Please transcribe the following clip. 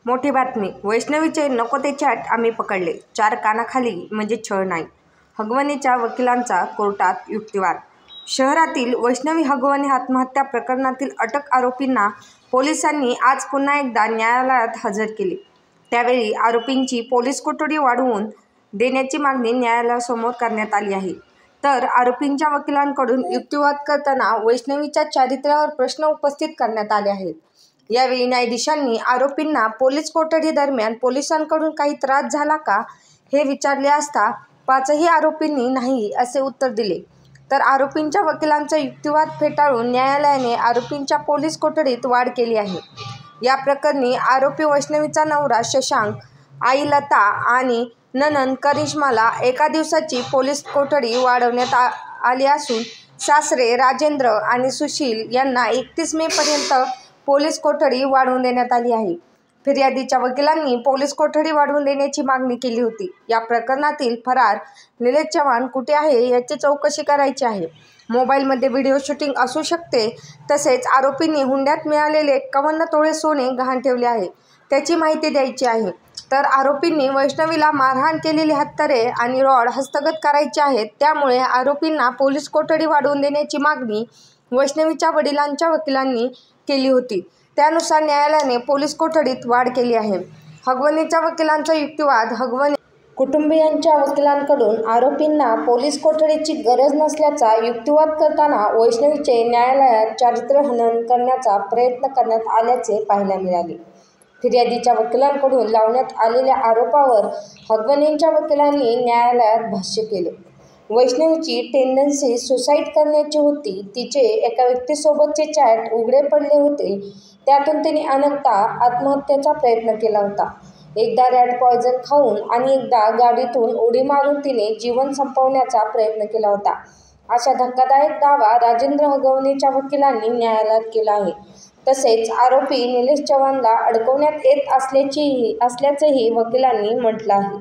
मोठी बातमी, वैष्णवीचे नको ते चॅट आम्ही पकडले, 4 कानाखाली म्हणजे छळ नाही. हगवणेच्या वकिलांचा कोर्टात युक्तिवाद. शहरातील वैष्णवी हगवणे आत्महत्या प्रकरणातील अटक आरोपींना पोलिसांनी आज पुन्हा एकदा न्यायालयात हजर केले. त्यावेळी आरोपींची पोलीस कोठडी वाढवून देण्याची मागणी न्यायालयासमोर करण्यात आली आहे. तर आरोपींच्या वकिलांकडून युक्तिवाद करताना वैष्णवीच्या चारित्र्यावर प्रश्न उपस्थित करण्यात आले आहेत. यावेळी न्यायाधीशांनी आरोपींना पोलीस कोठडी दरम्यान पोलिसांकडून काही त्रास झाला का हे विचारले असता 5ही आरोपींनी नाही असे उत्तर दिले. तर आरोपींच्या वकिलांचा युक्तिवाद फेटाळून न्यायालयाने आरोपींच्या पोलीस कोठडीत वाढ केली आहे. या प्रकरणी आरोपी वैष्णवीचा नवरा शशांक, आई लता आणि नणंद करिश्माला एका दिवसाची पोलीस कोठडी वाढवण्यात आली असून सासरे राजेंद्र आणि सुशील यांना 31 मे पर्यंत पोलीस कोठडी वाढवून देण्यात आली आहे. फिर्यादीच्या वकिलांनी पोलीस कोठडी वाढवून देण्याची मागणी केली होती. या प्रकरणातील फरार निलेश चव्हाण कुठे आहे याची चौकशी करायची आहे. मोबाईलमध्ये व्हिडिओ शूटिंग असू शकते. तसेच आरोपींनी हुंड्यात मिळालेले 51 तोळे सोने गहाण ठेवले आहे त्याची माहिती द्यायची आहे. तर आरोपींनी वैष्णवीला मारहाण केलेली हत्यारे आणि रॉड हस्तगत करायचे आहेत. त्यामुळे आरोपींना पोलीस कोठडी वाढवून देण्याची मागणी वैष्णवीच्या वडिलांच्या वकिलांनी केली होती. त्यानुसार न्यायालयाने पोलीस कोठडीत वाढ केली आहे. हगवणेच्या वकिलांचा युक्तिवाद. हगवणे कुटुंबियांच्या वकिलांकडून आरोपींना पोलीस कोठडीची गरज नसल्याचा युक्तिवाद करताना वैष्णवीचे न्यायालयात चारित्र्यहनन करण्याचा प्रयत्न करण्यात आल्याचे पाहायला मिळाले. फिर्यादीच्या वकिलांकडून लावण्यात आलेल्या आरोपावर हगवणेंच्या वकिलांनी न्यायालयात भाष्य केले. वैष्णवीची टेंडन्सी सुसाईड करण्याची होती. तिचे एका व्यक्तीसोबतचे चॅट उघडे पडले होते. त्यातून तिने अनेकदा आत्महत्येचा प्रयत्न केला होता. एकदा रॅट पॉयझन खाऊन आणि एकदा गाडीतून उडी मारून तिने जीवन संपवण्याचा प्रयत्न केला होता. अशा धक्कादायक दावा राजेंद्र हगवणेच्या वकिलांनी न्यायालयात केला आहे. तसेच आरोपी निलेश चव्हाणला अडकवण्यात येत असल्याचंही वकिलांनी म्हटलं आहे.